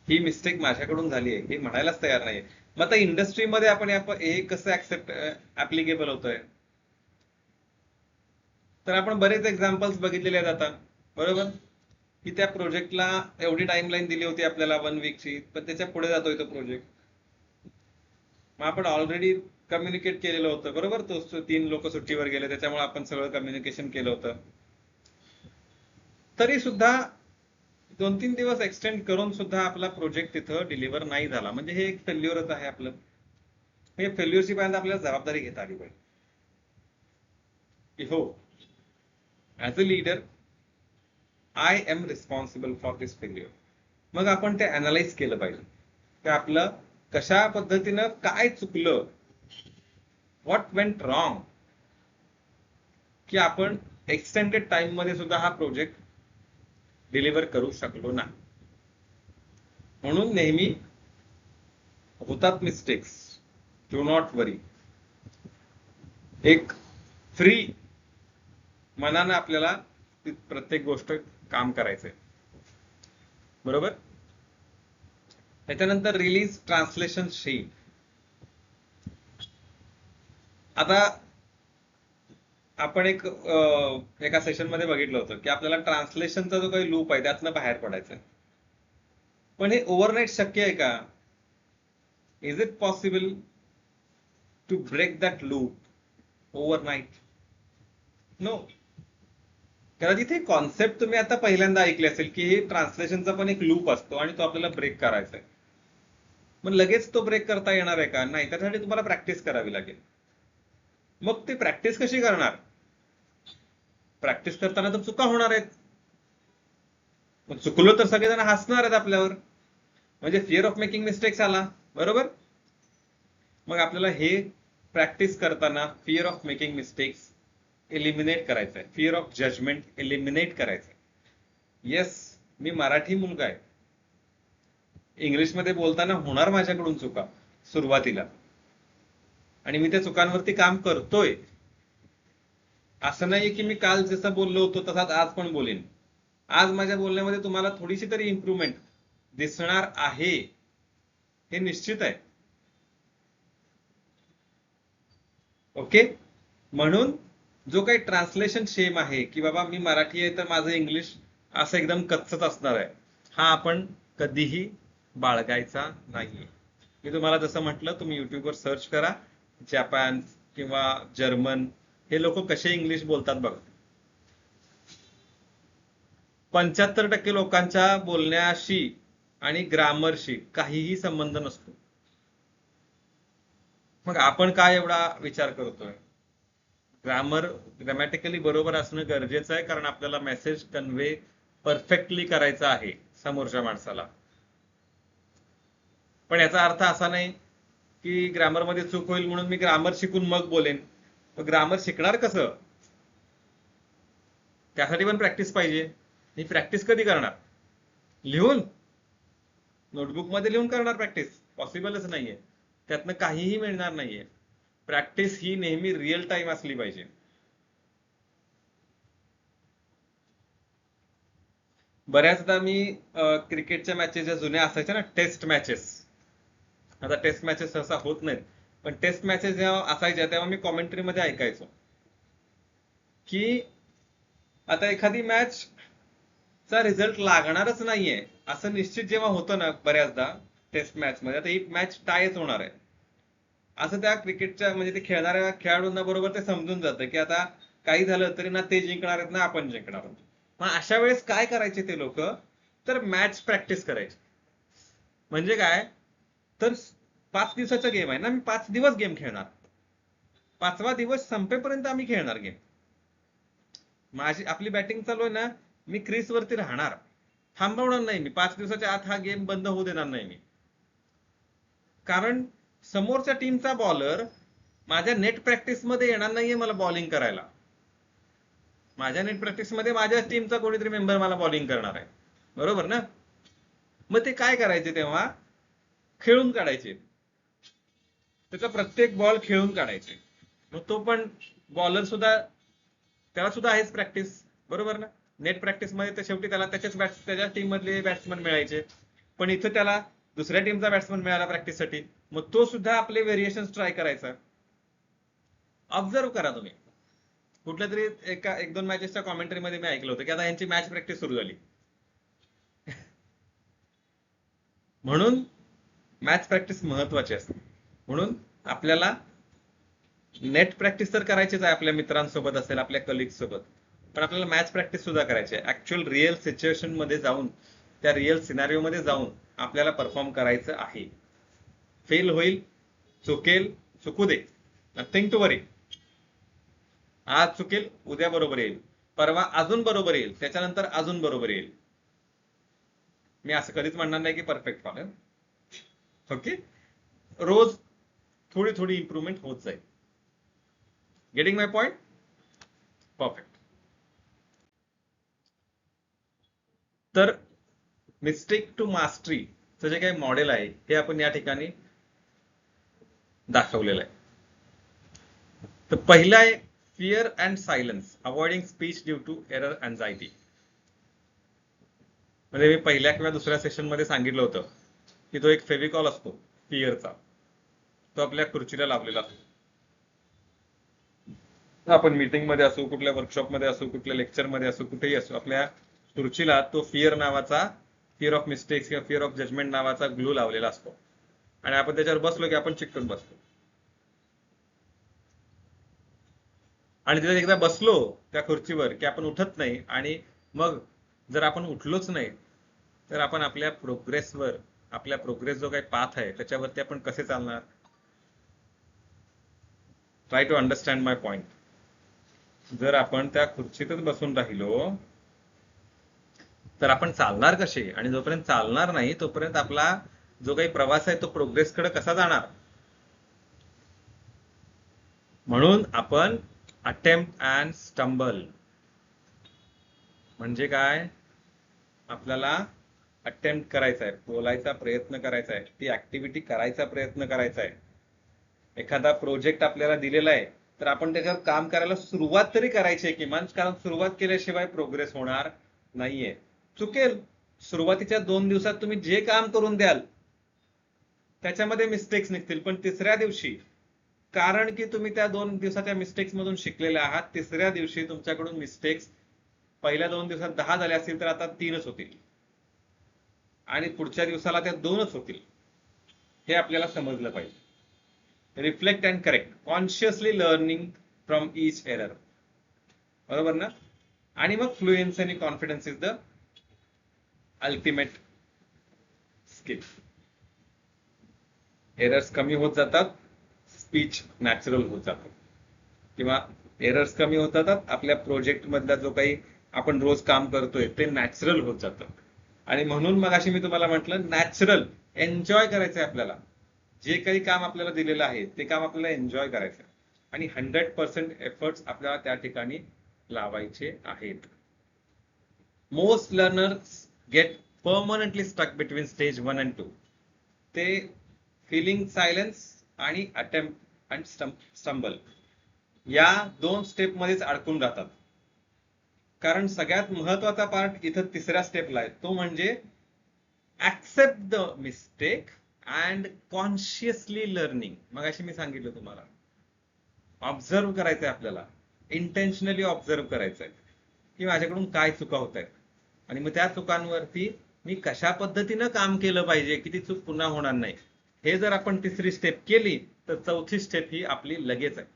ही मिस्टेक माझ्याकडून झालीये हे म्हणायलाच तयार नाहीये. मग आता इंडस्ट्रीमध्ये आपण हे कसं ऍप्लिकेबल होतंय? तर आपण बरेच एक्झाम्पल्स बघितलेले आहेत आता, बरोबर, की त्या प्रोजेक्टला एवढी टाइमलाईन दिली होती आपल्याला 1 वीकची, पण त्याच्या पुढे जातोय तो प्रोजेक्ट. मग आपण ऑलरेडी कम्युनिकेट केलेलं होतं, बरोबर, तो 3 लोक सुट्टीवर गेले त्याच्यामुळे आपण सगळं कम्युनिकेशन केलं होतं. तरी सुद्धा 2-3 दिवस एक्सटेंड करून सुद्धा आपला प्रोजेक्ट तिथं डिलिव्हर नाही झाला, म्हणजे हे एक फेल्युअरच आहे आपलं. हे फेल्युअरची पर्यंत आपल्याला जबाबदारी घेता आली पाहिजे की हो, as a leader I am responsible for this failure. मग आपण ते अनालाइज केलं पाहिजे की आपलं कशा पद्धतीनं काय चुकलं, व्हॉट वेंट रॉंग, की आपण एक्सटेंडेड टाइम मध्ये सुद्धा हा प्रोजेक्ट डिलिव्हर करू शकलो ना. म्हणून नेहमी होतात मिस्टेक्स, डू नॉट वरी. एक फ्री मनानं आपल्याला प्रत्येक गोष्ट काम करायचंय, बरोबर. त्याच्यानंतर रिलीज ट्रान्सलेशन शीट. आता आपण एका सेशन मध्ये बघितलं होतं की आपल्याला ट्रान्सलेशनचा जो काही लूप आहे त्यातनं बाहेर पडायचंय. पण हे ओव्हरनाईट शक्य आहे का? Is it possible to break that loop overnight? No. कदाचित ही कॉन्सेप्ट तुम्ही आता पहिल्यांदा ऐकली असेल की ट्रान्सलेशनचा पण एक लूप असतो आणि तो आपल्याला ब्रेक करायचा आहे. मग लगेच तो ब्रेक करता येणार आहे का? नाही, त्यासाठी तुम्हाला प्रॅक्टिस करावी लागेल. मग ती प्रॅक्टिस कशी करणार? प्रॅक्टिस करताना तर चुका होणार आहेत, मग चुकलो तर सगळेजण हसणार आहेत आपल्यावर, म्हणजे फिअर ऑफ मेकिंग मिस्टेक्स आला, बरोबर. मग आपल्याला हे प्रॅक्टिस करताना fear of making mistakes eliminate करायचं आहे, फिअर ऑफ जजमेंट एलिमिनेट करायचं आहे. येस, मी मराठी मुलगा आहे, इंग्लिशमध्ये बोलताना होणार माझ्याकडून चुका सुरुवातीला, आणि मी त्या चुकांवरती काम करतोय. असं नाहीये की मी काल जसं बोललो होतो तसाच आज पण बोलेन. आज माझ्या बोलण्यामध्ये तुम्हाला थोडीशी तरी इम्प्रूव्हमेंट दिसणार आहे, हे निश्चित आहे. ओके. म्हणून जो काही ट्रान्सलेशन शेम आहे की बाबा मी मराठी आहे तर माझं इंग्लिश असं एकदम कच्चच असणार आहे, हा आपण कधीही बाळगायचा नाहीये. मी तुम्हाला जसं म्हटलं, तुम्ही युट्यूबवर सर्च करा, जपान किंवा जर्मन हे लोक कसे इंग्लिश बोलतात बघा. 75% लोकांच्या बोलण्याशी आणि ग्रामरशी काहीही संबंध नसतो. मग आपण काय एवढा विचार करतोय? ग्रामर ग्रॅमॅटिकली बरोबर असणं गरजेचं आहे, कारण आपल्याला मेसेज कन्व्हे परफेक्टली करायचा आहे समोरच्या माणसाला. पण याचा अर्थ असा नाही की ग्रामरमध्ये चूक होईल म्हणून मी ग्रामर शिकून मग बोलेन. ग्रामर शिकणार कसं? त्यासाठी पण प्रॅक्टिस पाहिजे. ही प्रॅक्टिस कधी करणार? लिहून, नोटबुक मध्ये लिहून करणार प्रॅक्टिस? पॉसिबलच नाहीये, त्यातनं काहीही मिळणार नाहीये. प्रॅक्टिस ही नेहमी रिअल टाइम असली पाहिजे. बऱ्याचदा मी क्रिकेटच्या मॅचेस ज्या जुन्या असायच्या ना, टेस्ट मॅचेस, आता टेस्ट मॅचेस सहसा होत नाहीत, पण टेस्ट मॅचेस जेव्हा असायच्या तेव्हा मी कॉमेंट्री मध्ये ऐकायचो की आता एखादी मॅच चा रिझल्ट लागणारच नाहीये असं निश्चित जेव्हा होतं ना बऱ्याचदा टेस्ट मॅच मध्ये, आता ही मॅच टायच होणार आहे असं त्या क्रिकेटच्या म्हणजे ते खेळणाऱ्या खेळाडूंना बरोबर ते समजून जातं की आता काही झालं तरी ना ते जिंकणार आहेत ना आपण जिंकणार आहोत. मग अशा वेळेस काय करायचे ते लोक? तर मॅच प्रॅक्टिस करायचे. म्हणजे काय? तर 5 दिवसाचा गेम आहे ना, मी 5 दिवस गेम खेळणार, 5वा दिवस संपेपर्यंत आम्ही खेळणार गेम. आपली बॅटिंग चालू आहे ना, मी क्रीज वरती राहणार, थांबवणार नाही मी. 5 दिवसाच्या आत हा गेम बंद होऊ देणार नाही मी, कारण समोरच्या टीमचा बॉलर माझ्या नेट प्रॅक्टिस मध्ये येणार नाहीये मला बॉलिंग करायला. माझ्या नेट प्रॅक्टिस मध्ये माझ्याच टीमचा कोणीतरी मेंबर मला बॉलिंग करणार आहे, बरोबर ना. मग ते काय करायचे तेव्हा? खेळून काढायचे, त्याचा प्रत्येक बॉल खेळून काढायचे. मग तो पण बॉलर सुद्धा त्याला सुद्धा आहेच प्रॅक्टिस, बरोबर ना. नेट प्रॅक्टिस मध्ये तर शेवटी त्याला त्याच्या टीम मधले बॅट्समन मिळायचे, पण इथं त्याला दुसऱ्या टीमचा बॅट्समन मिळाला प्रॅक्टिससाठी, मग तो सुद्धा आपले व्हेरिएशन ट्राय करायचा. ऑब्झर्व करा तुम्ही. कुठल्या तरी एक दोन मॅचेसच्या कॉमेंट्री मध्ये मी ऐकलं होतं की आता यांची मॅच प्रॅक्टिस सुरू झाली. म्हणून मॅच प्रॅक्टिस महत्वाची असते. म्हणून आपल्याला नेट प्रॅक्टिस तर करायचीच आहे आपल्या मित्रांसोबत असेल, आपल्या कलिग सोबत, पण आपल्याला मॅच प्रॅक्टिस सुद्धा करायची आहे. ऍक्च्युअल रिअल सिच्युएशन मध्ये जाऊन, त्या रिअल सिनारिओ मध्ये जाऊन आपल्याला परफॉर्म करायचं आहे. फेल होईल, चुकेल, चुकू दे, नथिंग टू वरी. आज चुकेल, उद्या बरोबर येईल, परवा अजून बरोबर येईल, त्याच्यानंतर अजून बरोबर येईल. मी असं कधीच म्हणणार नाही की परफेक्ट व्हा. ओके, रोज थोडी थोडी इम्प्रूव्हमेंट होत जाईल. गेटिंग माय पॉइंट? परफेक्ट. तर मिस्टेक टू मास्टरी जे काही मॉडेल आहे हे आपण या ठिकाणी दाखवलेलं आहे. तर पहिला आहे fear and silence, avoiding speech due to error anxiety. म्हणजे मी पहिल्या किंवा दुसऱ्या सेशन मध्ये सांगितलं होतं की तो एक फेविकॉल असतो फिअरचा, तो आपल्या खुर्चीला लावलेला असतो. आपण मीटिंग मध्ये असू, कुठल्या वर्कशॉप मध्ये असू, कुठल्या लेक्चर मध्ये असू, कुठेही असू, आपल्या खुर्चीला तो फिअर नावाचा, फिअर ऑफ मिस्टेक्स किंवा फिअर ऑफ जजमेंट नावाचा ग्लू लावलेला असतो, आणि आपण त्याच्यावर बसलो की आपण चिकटून बसतो. आणि तिथे एकदा बसलो त्या खुर्चीवर की आपण उठत नाही, आणि मग जर आपण उठलोच नाही तर आपण आपल्या प्रोग्रेसवर, आपल्या प्रोग्रेस जो काही पाथ आहे त्याच्यावरती आपण कसे चालणार? Try to understand my point. जर आपण त्या खुर्चीतच बसून राहिलो तर आपण चालणार कसे? आणि जोपर्यंत चालणार नाही तोपर्यंत आपला जो काही प्रवास आहे तो प्रोग्रेसकडे कसा जाणार? म्हणून आपण अटेम्प्ट अँड स्टंबल, म्हणजे काय? आपल्याला अटेम्प्ट करायचा आहे, बोलायचा प्रयत्न करायचा आहे, ती ऍक्टिव्हिटी करायचा प्रयत्न करायचा आहे. एखादा प्रोजेक्ट आपल्याला दिलेला आहे तर आपण त्याच्यावर काम करायला सुरुवात तरी करायची आहे किमान, कारण सुरुवात केल्याशिवाय प्रोग्रेस होणार नाहीये. चुकेल, सुरुवातीच्या 2 दिवसात तुम्ही जे काम करून द्याल त्याच्यामध्ये मिस्टेक्स निघतील, पण तिसऱ्या दिवशी, कारण की तुम्ही त्या 2 दिवसाच्या मिस्टेक्स मधून शिकलेले आहात, तिसऱ्या दिवशी तुमच्याकडून मिस्टेक्स पहिल्या 2 दिवसात 10 झाल्या असतील तर आता 3च होतील, आणि पुढच्या दिवसाला त्या 2च होतील. हे आपल्याला समजलं पाहिजे. Reflect and correct, consciously learning from each error, बरोबर ना? आणि मग फ्लुएन्सी आणि confidence is the ultimate skill. Errors कमी होत जातात, स्पीच नॅचरल होत जातं, किंवा एरर्स कमी होत जातात, आपल्या प्रोजेक्ट मधला जो काही आपण रोज काम करतोय ते नॅचरल होत जातं. आणि म्हणून मग अशी मी तुम्हाला म्हटलं, नॅचरल एन्जॉय करायचंय आपल्याला. जे काही काम आपल्याला दिलेलं आहे ते काम आपल्याला एन्जॉय करायचं, आणि 100% एफर्ट्स आपल्याला त्या ठिकाणी लावायचे आहेत. Most learners get permanently stuck between stage 1 and 2. ते फिलिंग सायलेन्स आणि अटेम्प्ट अँड स्टंबल या 2 स्टेप मध्येच अडकून राहतात. कारण सगळ्यात महत्वाचा पार्ट इथं तिसऱ्या स्टेपला आहे, तो म्हणजे accept the mistake and consciously learning. मग अशी मी सांगितलं तुम्हाला, ऑब्झर्व करायचंय आपल्याला, इंटेन्शनली ऑब्झर्व करायचंय की माझ्याकडून काय चुका होत आहेत, आणि मग त्या चुकांवरती मी कशा पद्धतीनं काम केलं पाहिजे की ती चूक पुन्हा होणार नाही. हे जर आपण तिसरी स्टेप केली तर चौथी स्टेप ही आपली लगेच आहे.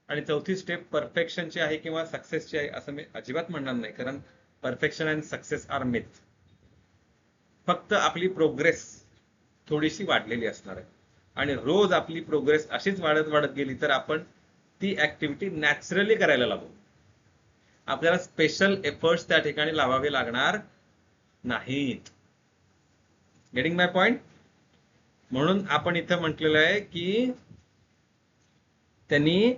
आणि चौथी स्टेप परफेक्शनची आहे किंवा सक्सेसची आहे असं मी अजिबात म्हणणार नाही, कारण perfection and success are myth. फक्त आपली प्रोग्रेस थोडीशी वाढलेली असणार आहे, आणि रोज आपली प्रोग्रेस अशीच वाढत वाढत गेली तर आपण ती ऍक्टिव्हिटी नॅचरली करायला लागू. आपल्याला स्पेशल एफर्ट्स त्या ठिकाणी लावावे लागणार नाहीत. गेटिंग माय पॉइंट? म्हणून आपण इथं म्हटलेलं आहे की त्यांनी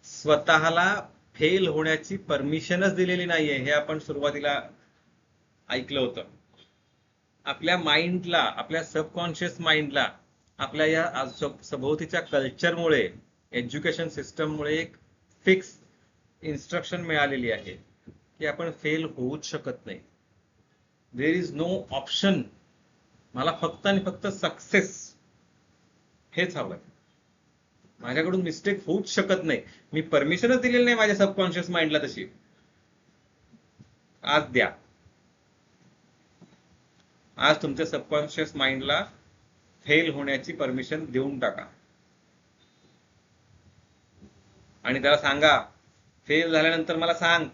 स्वतःला फेल होण्याची परमिशनच दिलेली नाहीये. हे आपण सुरुवातीला ऐकलं होतं. आपल्या माइंडला, आपल्या सबकॉन्शियस माइंडला, आपल्या या सभोवतीच्या कल्चरमुळे, एज्युकेशन सिस्टममुळे एक फिक्स इन्स्ट्रक्शन मिळालेली आहे की आपण फेल होऊच शकत नाही. There is no option. मला फक्त आणि फक्त सक्सेस हेच हवंय. माझ्याकडून मिस्टेक होऊच शकत नाही. मी परमिशनच दिलेली नाही माझ्या सबकॉन्शियस माइंडला तशी. आज द्या. आज तुमच्या सबकॉन्शियस माइंडला फेल होण्याची परमिशन देऊन टाका आणि त्याला सांगा, फेल झाल्यानंतर मला सांग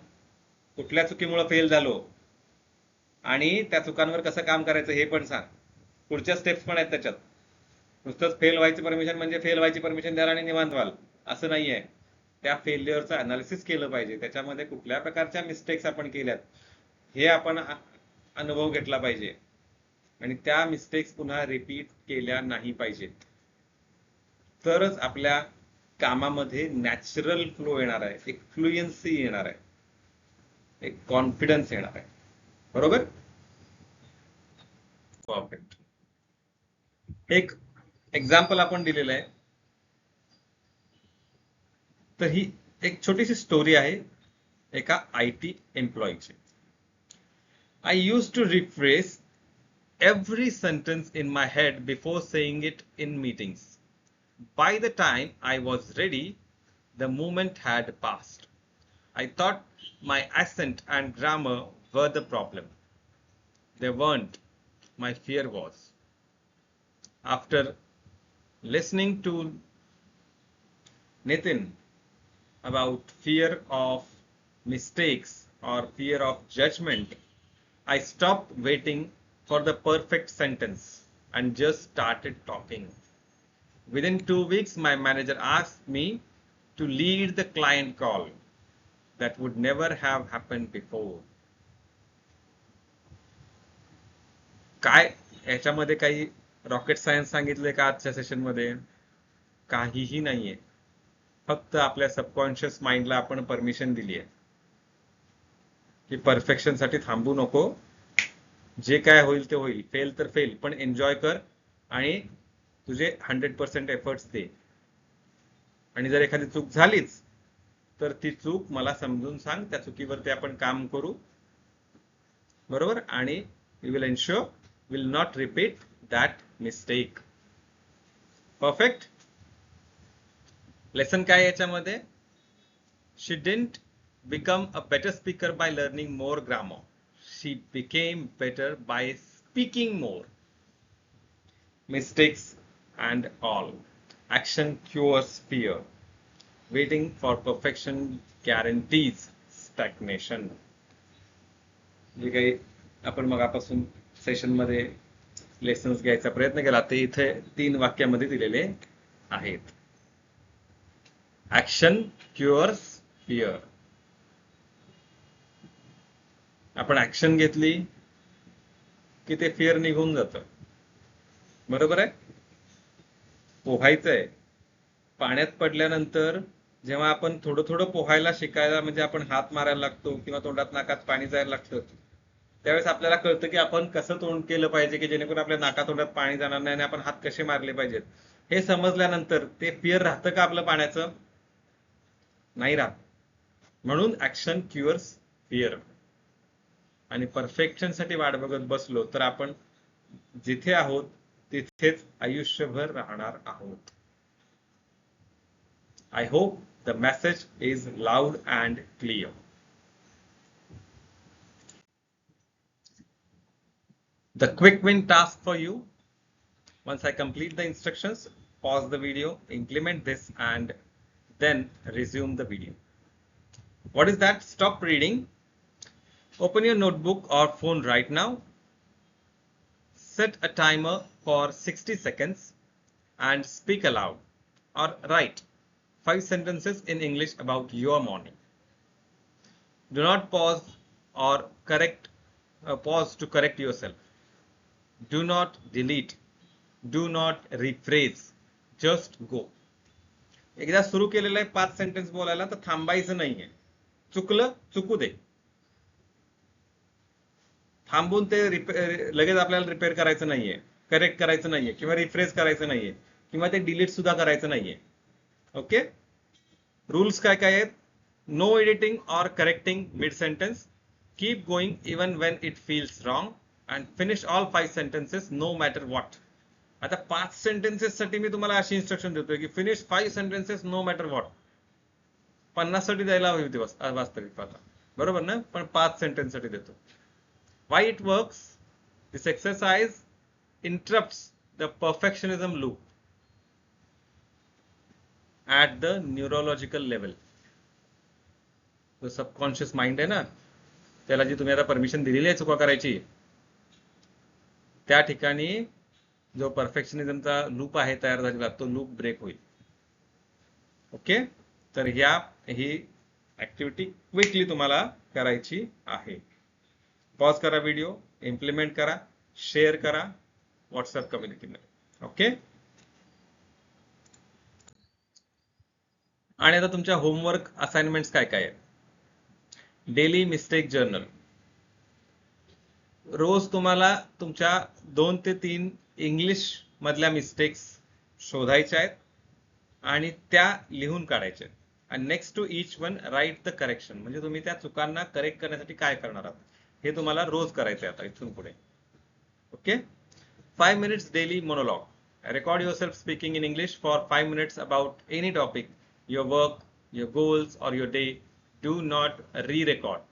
कुठल्या चुकीमुळे फेल झालो आणि त्या चुकांवर कसं काम करायचं हे पण सांग. पुढच्या स्टेप्स पण आहेत त्याच्यात. नुसतंच फेल व्हायची परमिशन म्हणजे फेल व्हायची परमिशन द्याल आणि निवांत व्हाल असं नाहीये. त्या फेल्युअरचं अनालिसिस केलं पाहिजे. त्याच्यामध्ये कुठल्या प्रकारच्या मिस्टेक्स आपण केल्यात हे आपण अनुभव घेतला पाहिजे आणि त्या मिस्टेक्स पुन्हा रिपीट केल्या नाही पाहिजेत. तरच आपल्या कामामध्ये नॅचरल फ्लो येणार आहे, एक फ्लुएन्सी येणार आहे, एक कॉन्फिडन्स येणार आहे. बरोबर? परफेक्ट. एक एक्झाम्पल आपण दिलेलं आहे. तर ही एक छोटीशी स्टोरी आहे एका IT एम्प्लॉईची. I used to rephrase every sentence in my head before saying it in meetings. By the time I was ready, the moment had passed. I thought my accent and grammar were the problem. They weren't. My fear was. After listening to Nitin about fear of mistakes or fear of judgment, I stopped waiting for the perfect sentence and just started talking. Within 2 weeks, my manager asked me to lead the client call. That would never have happened before. काय याच्यामध्ये काही rocket science सांगितले का आजच्या सेशनमध्ये? काहीही नाहीये. फक्त आपल्या सबकॉन्शियस माइंडला आपण परमिशन दिली आहे की परफेक्शन साठी थांबू नको. जे काय होईल ते होईल. फेल तर फेल, पण एन्जॉय कर आणि तुझे 100% एफर्ट्स दे. आणि जर एखादी चूक झालीच तर ती चूक मला समजून सांग. त्या चुकीवरती आपण काम करू. बरोबर? आणि we will ensure will not repeat that mistake. Perfect. Lesson काय याच्यामध्ये? She didn't become a better speaker by learning more grammar. She became better by speaking more. Mistakes and all. Action cures fear. Waiting for perfection guarantees stagnation. जे काही आपण मगापासून सेशनमध्ये lessons घ्यायचा प्रयत्न केला ते इथे 3 वाक्यामध्ये दिलेले आहेत. Action cures fear. आपण ऍक्शन घेतली की ते फिअर निघून जातं. बरोबर आहे? पोहायचंय. पाण्यात पडल्यानंतर जेव्हा आपण थोडं थोडं पोहायला शिकायला म्हणजे आपण हात मारायला लागतो किंवा तोंडात नाकात पाणी जायला लागतं, त्यावेळेस आपल्याला कळतं की आपण कसं तोंड केलं पाहिजे की जेणेकरून आपल्या नाका तोंडात पाणी जाणार नाही आणि आपण हात कसे मारले पाहिजेत. हे समजल्यानंतर ते फिअर राहतं का आपलं पाण्याचं? नाही राहत. म्हणून ऍक्शन क्युअर्स फिअर. आणि परफेक्शन साठी वाट बघत बसलो तर आपण जिथे आहोत तिथेच आयुष्यभर राहणार आहोत. I hope the message is loud and clear. The quick win task for you. Once I complete the instructions, pause the video, implement this, and then resume the video. What is that? Stop reading. Open your notebook or phone right now. Set a timer for 60 seconds and speak aloud or write 5 sentences in English about your morning. Do not pause or pause to correct yourself. Do not delete. Do not rephrase. Just go. एकदा सुरू केलेलं आहे 5 sentence बोलायला तर थांबायचं नाहीये. चुकलं चुकू दे. थांबून ते लगेच आपल्याला रिपेअर करायचं नाहीये, करेक्ट करायचं नाहीये किंवा रिफ्रेश करायचं नाहीये किंवा ते डिलीट सुद्धा करायचं नाहीये. ओके? रूल्स काय काय आहेत? No editing or correcting mid sentence, keep going even when it feels wrong, and finish all 5 sentences no matter what. आता 5 सेंटेन्सेस साठी मी तुम्हाला अशी इन्स्ट्रक्शन देतोय की finish 5 sentences no matter what. 50 साठी द्यायला हवी होती वास्तविक पाहता, बरोबर ना, पण 5 सेंटेन्स साठी देतो. Why it works? This exercise interrupts the perfectionism loop at the neurological level. जो सबकॉन्शियस माइंड आहे ना, त्याला जी तुम्ही आता परमिशन दिलेली आहे चुका करायची, त्या ठिकाणी जो परफेक्शनिझमचा लूप आहे तयार झालेला, तो लूप ब्रेक होईल. ओके, तर ही ऍक्टिव्हिटी क्विकली तुम्हाला करायची आहे. पॉज करा व्हिडिओ, इम्प्लिमेंट करा, शेअर करा व्हॉट्सअप कम्युनिटीमध्ये. ओके, आणि आता तुमच्या होमवर्क असाइनमेंट्स काय काय आहेत? Daily mistake journal. रोज तुम्हाला तुमच्या 2 ते 3 इंग्लिश मधल्या मिस्टेक्स शोधायच्या आहेत आणि त्या लिहून काढायच्या आहेत. आणि next to each one write the correction. म्हणजे तुम्ही त्या चुकांना करेक्ट करण्यासाठी काय करणार आहात हे तुम्हाला रोज करायचं आहे आता इथून पुढे. Okay, 5 minutes daily monologue. Record yourself speaking in English for 5 minutes about any topic, your work, your goals or your day. Do not re-record.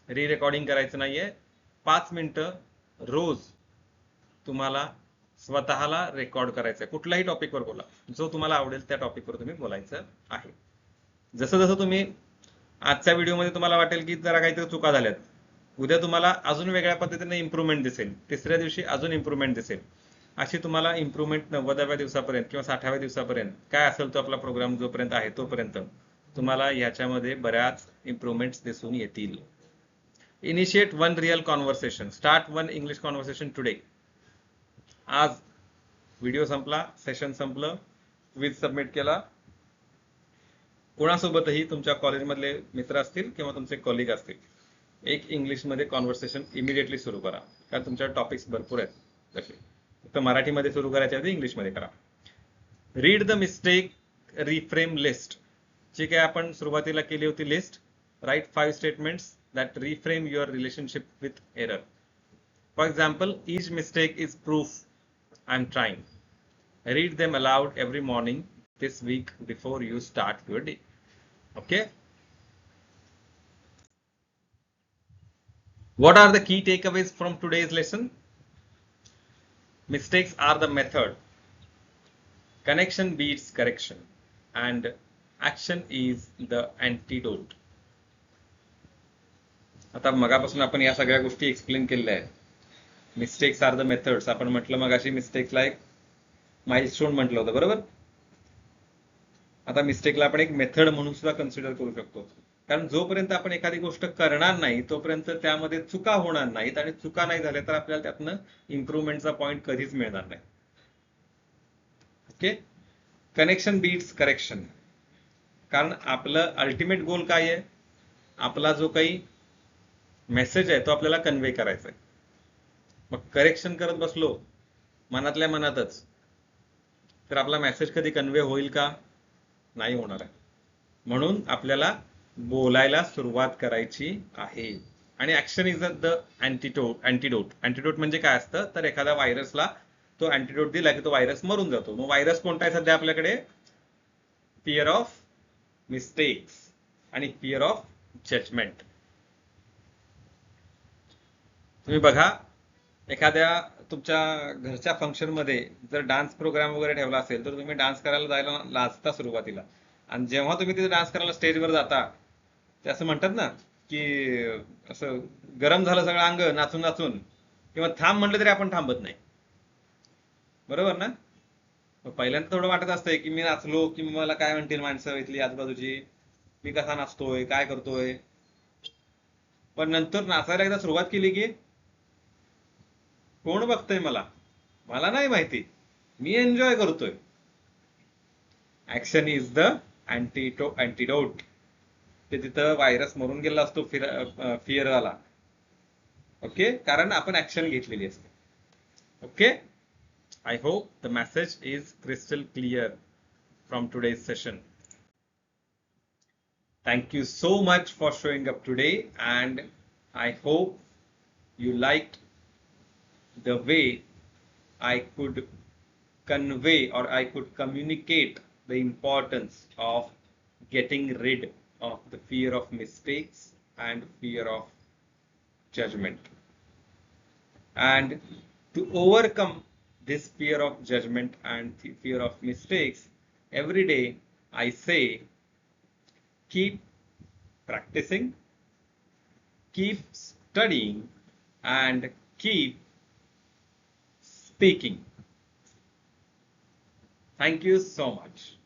Re-recording करायचं नाहीये. 5 मिनिटं रोज तुम्हाला स्वतःला रेकॉर्ड करायचं आहे. कुठल्याही टॉपिकवर बोला, जो तुम्हाला आवडेल त्या टॉपिकवर तुम्ही बोलायचं आहे. जसं जसं तुम्ही आजच्या व्हिडिओमध्ये तुम्हाला वाटेल की जरा काहीतरी चुका झाल्यात, उद्या तुम्हाला अजून वेगळ्या पद्धतीने इम्प्रूव्हमेंट दिसेल, तिसऱ्या दिवशी अजून इम्प्रूव्हमेंट दिसेल. अशी तुम्हाला इम्प्रूव्हमेंट 90व्या दिवसापर्यंत किंवा 60व्या दिवसापर्यंत काय असेल तो आपला प्रोग्राम जोपर्यंत आहे तोपर्यंत तुम्हाला याच्यामध्ये बऱ्याच इम्प्रूव्हमेंट्स दिसून येतील. Initiate 1 real conversation. Start 1 English conversation today. आज व्हिडिओ संपला, सेशन संपलं, क्विज सबमिट केला. कोणासोबतही तुमच्या कॉलेजमधले मित्र असतील किंवा तुमचे कॉलिग असतील, एक इंग्लिशमध्ये कॉन्व्हर्सेशन इमिडिएटली सुरू करा. कारण तुमच्या टॉपिक्स भरपूर आहेत तसे. फक्त मराठीमध्ये सुरू करायचे आहे, इंग्लिशमध्ये करा. Read the mistake reframe list. जी काय आपण सुरुवातीला केली होती list. Write 5 statements that reframe your relationship with error. For example, each mistake is proof I'm trying. Read them aloud every morning this week before you start your day. Okay? What are the key takeaways from today's lesson? Mistakes are the method. Connection beats correction. And action is the antidote. आता मगापासून आपण या सगळ्या गोष्टी explain केलेल्या आहेत. Mistakes R the methods आपण म्हटलं, मग अशी मिस्टेक्सला एक माइलस्टोन म्हटलं होतं, बरोबर. आता मिस्टेकला आपण एक मेथड म्हणून सुद्धा कन्सिडर करू शकतो. कारण जोपर्यंत आपण एखादी गोष्ट करणार नाही तोपर्यंत त्यामध्ये चुका होणार नाहीत, आणि चुका नाही झाल्या तर आपल्याला त्यातनं इम्प्रूव्हमेंटचा पॉईंट कधीच मिळणार नाही. Okay, connection beats correction. कारण आपलं अल्टिमेट गोल काय आहे? आपला जो काही मेसेज आहे तो आपल्याला कन्व्हे करायचा आहे. मग करेक्शन करत बसलो मनातल्या मनातच, तर आपला मेसेज कधी कन्व्हे होईल का? नाही होणार आहे. म्हणून आपल्याला बोलायला सुरुवात करायची आहे. आणि action is the antidote. Antidote म्हणजे काय असतं? तर एखाद्या व्हायरसला तो अँटीडोट दिला की तो व्हायरस मरून जातो. मग व्हायरस कोणता आहे सध्या आपल्याकडे? फिअर ऑफ मिस्टेक्स आणि फिअर ऑफ जजमेंट. तुम्ही बघा, एखाद्या तुमच्या घरच्या फंक्शन मध्ये जर डान्स प्रोग्राम वगैरे ठेवला असेल तर तुम्ही डान्स करायला जायला लाजता सुरुवातीला. आणि जेव्हा तुम्ही तिथे डान्स करायला स्टेजवर जाता, ते असं म्हणतात ना की असं गरम झालं सगळं अंग नाचून नाचून, किंवा थांब म्हटलं तरी आपण थांबत नाही, बरोबर ना. पहिल्यांदा थोडं वाटत असतंय की मी नाचलो की मला काय म्हणतील माणसं इथली आजूबाजूची, मी कसा नाचतोय, काय करतोय. पण नंतर नाचायला एकदा सुरुवात केली की कोण बघतंय मला, मला नाही माहिती, मी एन्जॉय करतोय. Action is the antidote. ते तिथं व्हायरस मरून गेला असतो फिअर वाला. ओके, कारण आपण ऍक्शन घेतलेली असते. Okay, I hope the message is crystal clear from today's session. Thank you so much for showing up today, and I hope you liked the way I could convey or I could communicate the importance of getting rid of the fear of mistakes and fear of judgment. And to overcome this fear of judgment and fear of mistakes, every day I say, keep practicing, keep studying, and keep speaking. Thank you so much.